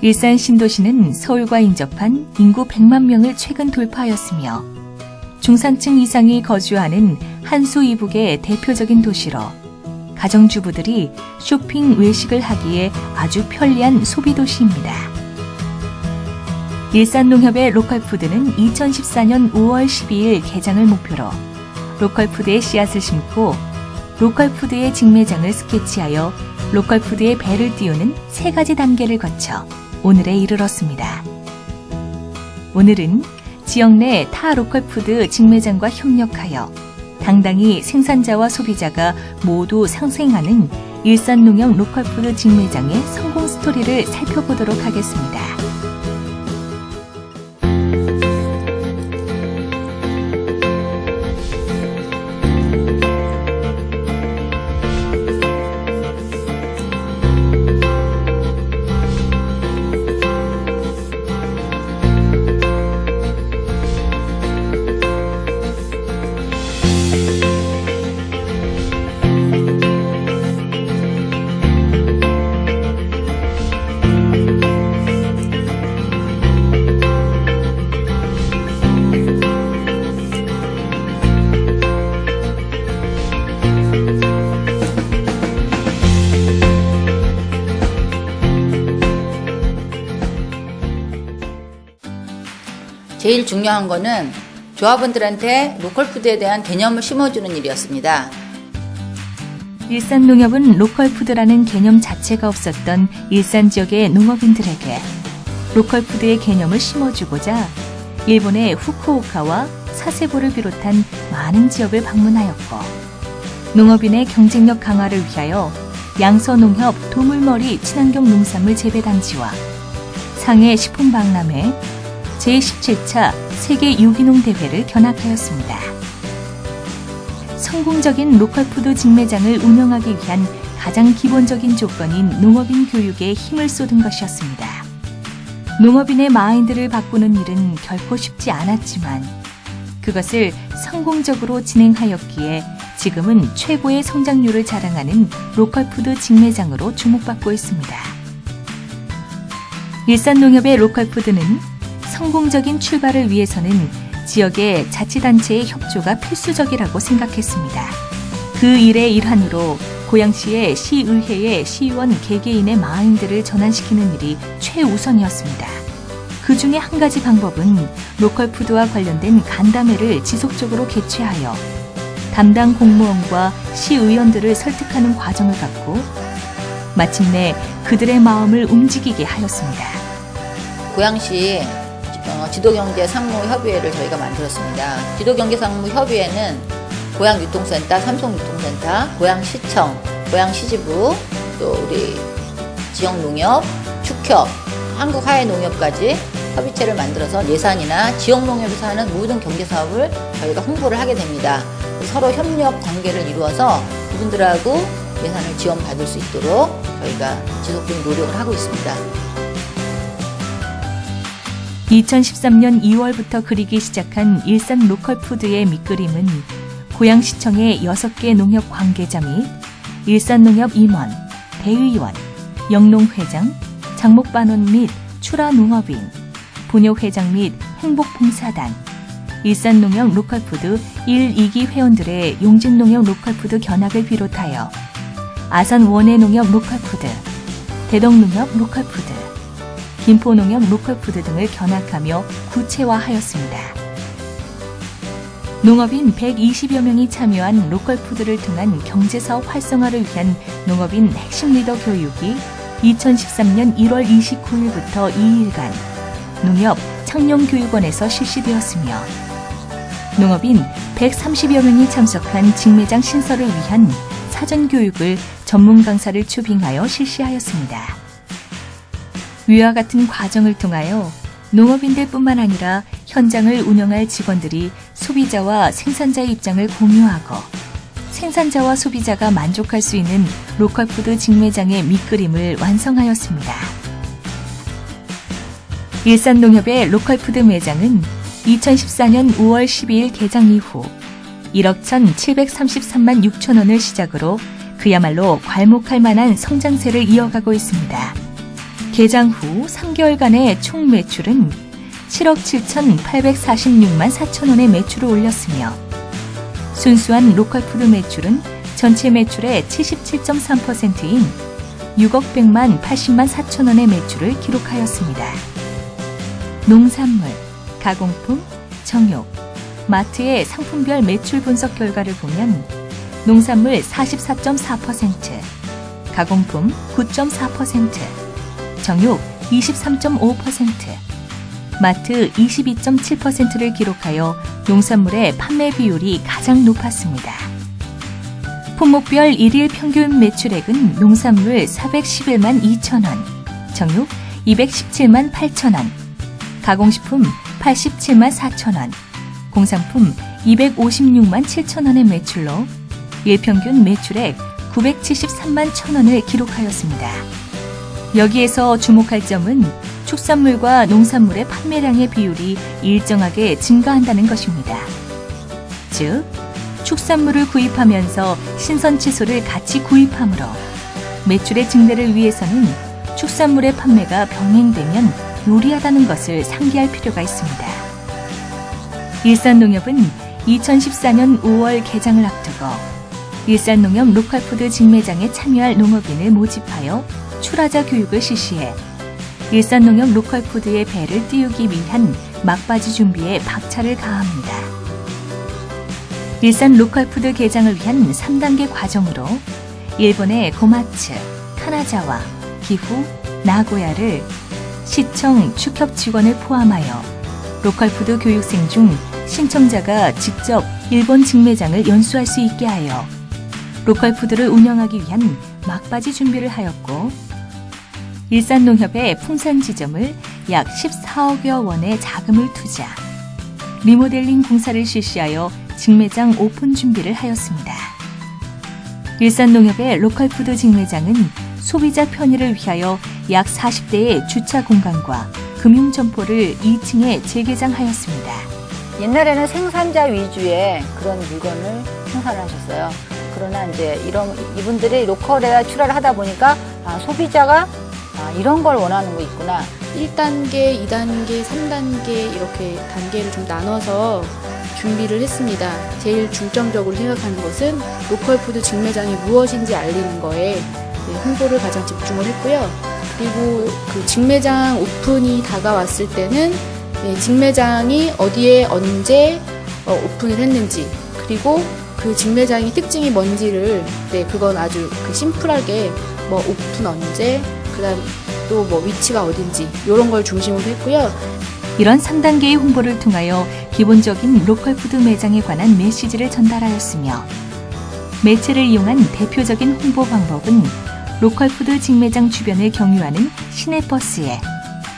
일산 신도시는 서울과 인접한 인구 100만 명을 최근 돌파하였으며 중산층 이상이 거주하는 한수 이북의 대표적인 도시로 가정주부들이 쇼핑 외식을 하기에 아주 편리한 소비도시입니다. 일산농협의 로컬푸드는 2014년 5월 12일 개장을 목표로 로컬푸드의 씨앗을 심고 로컬푸드의 직매장을 스케치하여 로컬푸드의 배를 띄우는 3가지 단계를 거쳐 오늘에 이르렀습니다. 오늘은 지역 내 타 로컬푸드 직매장과 협력하여 당당히 생산자와 소비자가 모두 상생하는 일산농협 로컬푸드 직매장의 성공 스토리를 살펴보도록 하겠습니다. 제일 중요한 거는 조합원들한테 로컬푸드에 대한 개념을 심어주는 일이었습니다. 일산농협은 로컬푸드라는 개념 자체가 없었던 일산 지역의 농업인들에게 로컬푸드의 개념을 심어주고자 일본의 후쿠오카와 사세보를 비롯한 많은 지역을 방문하였고 농업인의 경쟁력 강화를 위하여 양서농협 도물머리 친환경 농산물 재배단지와 상해 식품박람회 제17차 세계 유기농 대회를 견학하였습니다. 성공적인 로컬푸드 직매장을 운영하기 위한 가장 기본적인 조건인 농업인 교육에 힘을 쏟은 것이었습니다. 농업인의 마인드를 바꾸는 일은 결코 쉽지 않았지만 그것을 성공적으로 진행하였기에 지금은 최고의 성장률을 자랑하는 로컬푸드 직매장으로 주목받고 있습니다. 일산농협의 로컬푸드는 성공적인 출발을 위해서는 지역의 자치단체의 협조가 필수적이라고 생각했습니다. 그 일의 일환으로 고양시의 시의회의 시의원 개개인의 마인드를 전환시키는 일이 최우선이었습니다. 그 중에 한 가지 방법은 로컬푸드와 관련된 간담회를 지속적으로 개최하여 담당 공무원과 시의원들을 설득하는 과정을 갖고 마침내 그들의 마음을 움직이게 하였습니다. 고양시 지도경제상무협의회를 저희가 만들었습니다. 지도경제상무협의회는 고양유통센터, 삼성유통센터, 고양시청, 고양시지부, 또 우리 지역농협, 축협, 한국하회농협까지 협의체를 만들어서 예산이나 지역농협에서 하는 모든 경제사업을 저희가 홍보를 하게 됩니다. 서로 협력 관계를 이루어서 그분들하고 예산을 지원받을 수 있도록 저희가 지속적인 노력을 하고 있습니다. 2013년 2월부터 그리기 시작한 일산 로컬푸드의 밑그림은 고양시청의 6개 농협 관계자 및 일산농협 임원, 대의원, 영농회장, 장목반원 및 출하농업인, 분효회장 및 행복봉사단, 일산농협 로컬푸드 1, 2기 회원들의 용진농협 로컬푸드 견학을 비롯하여 아산 원해농협 로컬푸드, 대덕농협 로컬푸드, 김포농협 로컬푸드 등을 견학하며 구체화하였습니다. 농업인 120여 명이 참여한 로컬푸드를 통한 경제사업 활성화를 위한 농업인 핵심 리더 교육이 2013년 1월 29일부터 2일간 농협 창녕교육원에서 실시되었으며 농업인 130여 명이 참석한 직매장 신설을 위한 사전교육을 전문 강사를 초빙하여 실시하였습니다. 위와 같은 과정을 통하여 농업인들뿐만 아니라 현장을 운영할 직원들이 소비자와 생산자의 입장을 공유하고 생산자와 소비자가 만족할 수 있는 로컬푸드 직매장의 밑그림을 완성하였습니다. 일산농협의 로컬푸드 매장은 2014년 5월 12일 개장 이후 1억 1,733만 6천 원을 시작으로 그야말로 괄목할 만한 성장세를 이어가고 있습니다. 개장 후 3개월간의 총 매출은 7억 7,846만 4천 원의 매출을 올렸으며 순수한 로컬푸드 매출은 전체 매출의 77.3%인 6억 100만 80만 4천 원의 매출을 기록하였습니다. 농산물, 가공품, 정육, 마트의 상품별 매출 분석 결과를 보면 농산물 44.4%, 가공품 9.4%, 정육 23.5%, 마트 22.7%를 기록하여 농산물의 판매 비율이 가장 높았습니다. 품목별 1일 평균 매출액은 농산물 411만 2천 원, 정육 217만 8천 원, 가공식품 87만 4천 원, 공산품 256만 7천 원의 매출로 일평균 매출액 973만 1천 원을 기록하였습니다. 여기에서 주목할 점은 축산물과 농산물의 판매량의 비율이 일정하게 증가한다는 것입니다. 즉, 축산물을 구입하면서 신선 채소를 같이 구입하므로 매출의 증대를 위해서는 축산물의 판매가 병행되면 유리하다는 것을 상기할 필요가 있습니다. 일산농협은 2014년 5월 개장을 앞두고 일산농협 로컬푸드 직매장에 참여할 농업인을 모집하여 출하자 교육을 실시해 일산농협 로컬푸드의 배를 띄우기 위한 막바지 준비에 박차를 가합니다. 일산 로컬푸드 개장을 위한 3단계 과정으로 일본의 고마츠, 카나자와, 기후, 나고야를 시청 축협 직원을 포함하여 로컬푸드 교육생 중 신청자가 직접 일본 직매장을 연수할 수 있게 하여 로컬푸드를 운영하기 위한 막바지 준비를 하였고 일산농협의 풍산 지점을 약 14억여 원의 자금을 투자, 리모델링 공사를 실시하여 직매장 오픈 준비를 하였습니다. 일산농협의 로컬푸드 직매장은 소비자 편의를 위하여 약 40대의 주차 공간과 금융점포를 2층에 재개장하였습니다. 옛날에는 생산자 위주의 그런 물건을 생산하셨어요. 그러나 이제 이분들이 로컬에 출하를 하다 보니까 소비자가 이런 걸 원하는 거 있구나. 1단계, 2단계, 3단계 이렇게 단계를 좀 나눠서 준비를 했습니다. 제일 중점적으로 생각하는 것은 로컬푸드 직매장이 무엇인지 알리는 거에 홍보를 가장 집중을 했고요. 그리고 그 직매장 오픈이 다가왔을 때는 직매장이 어디에 언제 오픈을 했는지, 그리고 그 직매장의 특징이 뭔지를 그건 아주 심플하게 뭐 오픈 언제, 그다음 또 뭐 위치가 어딘지 이런 걸 중심으로 했고요. 이런 3단계의 홍보를 통하여 기본적인 로컬푸드 매장에 관한 메시지를 전달하였으며 매체를 이용한 대표적인 홍보 방법은 로컬푸드 직매장 주변을 경유하는 시내버스에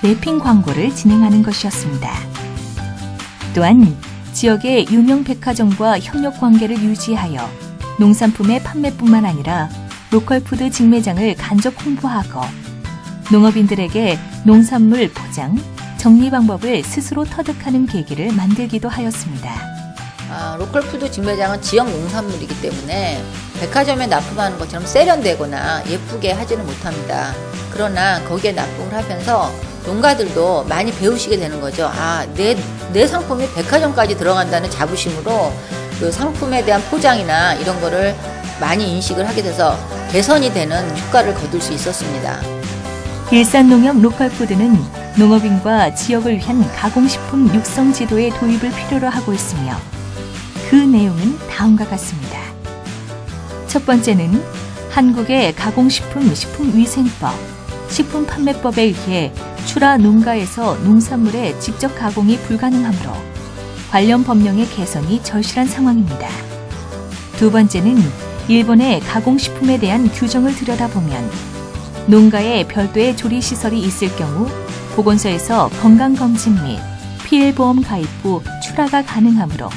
랩핑 광고를 진행하는 것이었습니다. 또한 지역의 유명 백화점과 협력 관계를 유지하여 농산품의 판매뿐만 아니라 로컬푸드 직매장을 간접 홍보하고 농업인들에게 농산물 포장, 정리 방법을 스스로 터득하는 계기를 만들기도 하였습니다. 로컬푸드 직매장은 지역 농산물이기 때문에 백화점에 납품하는 것처럼 세련되거나 예쁘게 하지는 못합니다. 그러나 거기에 납품을 하면서 농가들도 많이 배우시게 되는 거죠. 내 상품이 백화점까지 들어간다는 자부심으로 그 상품에 대한 포장이나 이런 거를 많이 인식을 하게 돼서 개선이 되는 효과를 거둘 수 있었습니다. 일산농협 로컬푸드는 농업인과 지역을 위한 가공식품 육성 지도의 도입을 필요로 하고 있으며 그 내용은 다음과 같습니다. 첫 번째는 한국의 가공식품 식품위생법, 식품판매법에 의해 출하 농가에서 농산물의 직접 가공이 불가능하므로 관련 법령의 개선이 절실한 상황입니다. 두 번째는 일본의 가공식품에 대한 규정을 들여다보면 농가에 별도의 조리시설이 있을 경우 보건소에서 건강검진 및 피해보험 가입 후 출하가 가능하므로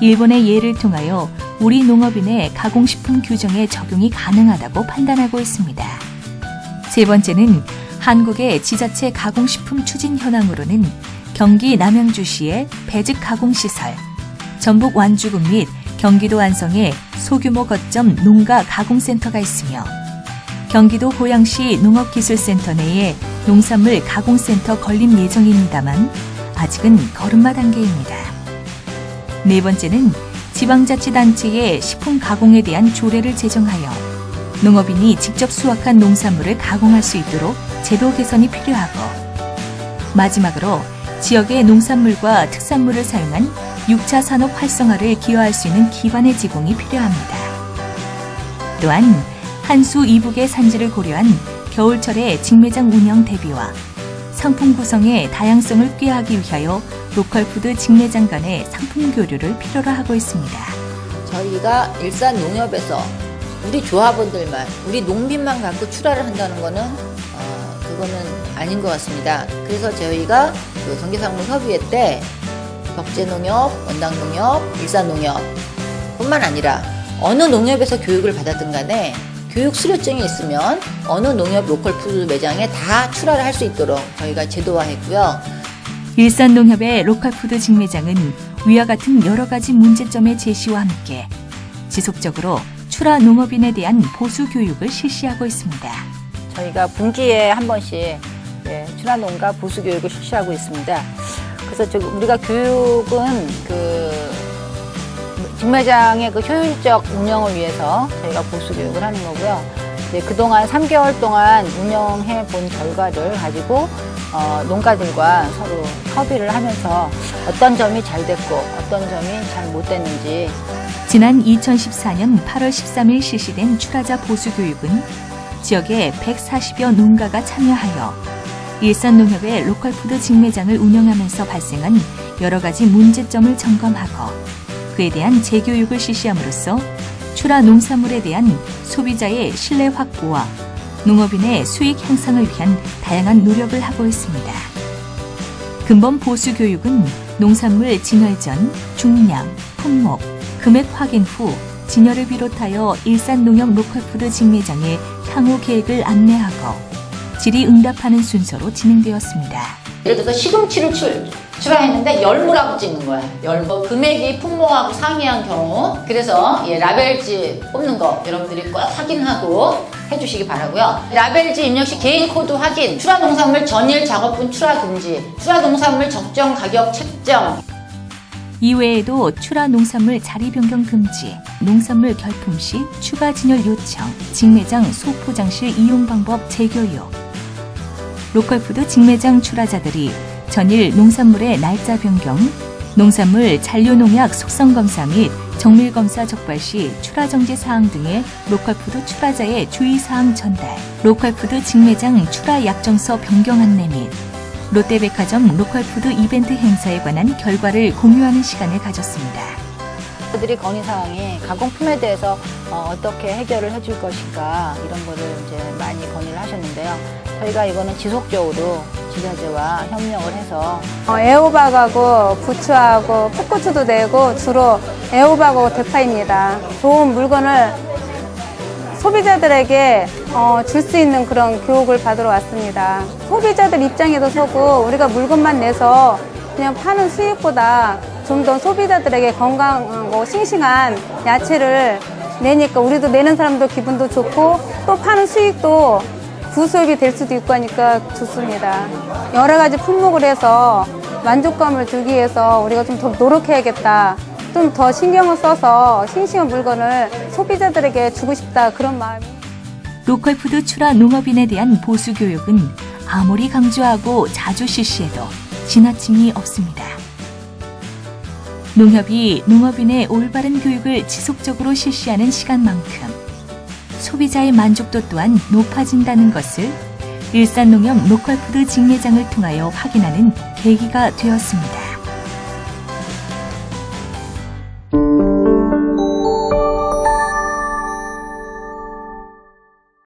일본의 예를 통하여 우리 농업인의 가공식품 규정에 적용이 가능하다고 판단하고 있습니다. 세 번째는 한국의 지자체 가공식품 추진 현황으로는 경기 남양주시의 배즙 가공시설, 전북 완주군 및 경기도 안성에 소규모 거점 농가 가공센터가 있으며 경기도 고양시 농업기술센터 내에 농산물 가공센터 건립 예정입니다만 아직은 걸음마 단계입니다. 네 번째는 지방자치단체의 식품 가공에 대한 조례를 제정하여 농업인이 직접 수확한 농산물을 가공할 수 있도록 제도 개선이 필요하고, 마지막으로 지역의 농산물과 특산물을 사용한 6차 산업 활성화를 기여할 수 있는 기반의 제공이 필요합니다. 또한 한수 이북의 산지를 고려한 겨울철의 직매장 운영 대비와 상품 구성의 다양성을 꾀하기 위하여 로컬푸드 직매장 간의 상품 교류를 필요로 하고 있습니다. 저희가 일산 농협에서 우리 조합원들만, 우리 농민만 갖고 출하를 한다는 거는 그거는 아닌 것 같습니다. 그래서 저희가 그 경기상무협의회 때 벽제농협, 원당농협, 일산농협 뿐만 아니라 어느 농협에서 교육을 받았든 간에 교육 수료증이 있으면 어느 농협 로컬푸드 매장에 다 출하를 할 수 있도록 저희가 제도화했고요. 일산농협의 로컬푸드 직매장은 위와 같은 여러 가지 문제점의 제시와 함께 지속적으로 출하 농업인에 대한 보수 교육을 실시하고 있습니다. 저희가 분기에 한 번씩 출하농가 보수 교육을 실시하고 있습니다. 그래서 우리가 교육은 직매장의 효율적 운영을 위해서 저희가 보수 교육을 하는 거고요. 그동안 3개월 동안 운영해 본 결과를 가지고 농가들과 서로 협의를 하면서 어떤 점이 잘 됐고 어떤 점이 잘 못 됐는지. 지난 2014년 8월 13일 실시된 출하자 보수 교육은 지역의 140여 농가가 참여하여 일산농협의 로컬푸드 직매장을 운영하면서 발생한 여러 가지 문제점을 점검하고 그에 대한 재교육을 실시함으로써 출하 농산물에 대한 소비자의 신뢰 확보와 농업인의 수익 향상을 위한 다양한 노력을 하고 있습니다. 근본 보수 교육은 농산물 진열 전, 중량, 품목, 금액 확인 후 진열을 비롯하여 일산농협 로컬푸드 직매장의 향후 계획을 안내하고 질의응답하는 순서로 진행되었습니다. 예를 들어서 시금치를 출하했는데 열무라고 찍는 거야. 열무. 금액이 품목하고 상이한 경우. 그래서 라벨지 뽑는 거 여러분들이 꼭 확인하고 해주시기 바라고요. 라벨지 입력 시 개인 코드 확인, 출하 농산물 전일 작업분 출하 금지, 출하 농산물 적정 가격 책정. 이외에도 출하 농산물 자리 변경 금지, 농산물 결품 시 추가 진열 요청, 직매장 소포장실 이용 방법 재교육, 로컬푸드 직매장 출하자들이 전일 농산물의 날짜 변경, 농산물 잔류농약 속성검사 및 정밀검사 적발 시 출하 정지 사항 등의 로컬푸드 출하자의 주의사항 전달, 로컬푸드 직매장 출하 약정서 변경 안내 및 롯데백화점 로컬푸드 이벤트 행사에 관한 결과를 공유하는 시간을 가졌습니다. 들이 건의사항이 가공품에 대해서 어떻게 해결을 해줄 것인가 이런 거를 이제 많이 건의를 하셨는데요. 저희가 이거는 지속적으로 지자체와 협력을 해서 애호박하고 부추하고 풋고추도 내고 주로 애호박하고 대파입니다. 좋은 물건을 소비자들에게 줄 수 있는 그런 교육을 받으러 왔습니다. 소비자들 입장에도 서고 우리가 물건만 내서 그냥 파는 수익보다 좀 더 소비자들에게 건강하고 싱싱한 야채를 내니까 우리도 내는 사람도 기분도 좋고 또 파는 수익도 부수입이 될 수도 있고 하니까 좋습니다. 여러 가지 품목을 해서 만족감을 주기 위해서 우리가 좀 더 노력해야겠다. 좀 더 신경을 써서 싱싱한 물건을 소비자들에게 주고 싶다. 그런 마음이. 로컬푸드 출하 농업인에 대한 보수 교육은 아무리 강조하고 자주 실시해도 지나침이 없습니다. 농협이 농업인의 올바른 교육을 지속적으로 실시하는 시간만큼 소비자의 만족도 또한 높아진다는 것을 일산농협 로컬푸드 직매장을 통하여 확인하는 계기가 되었습니다.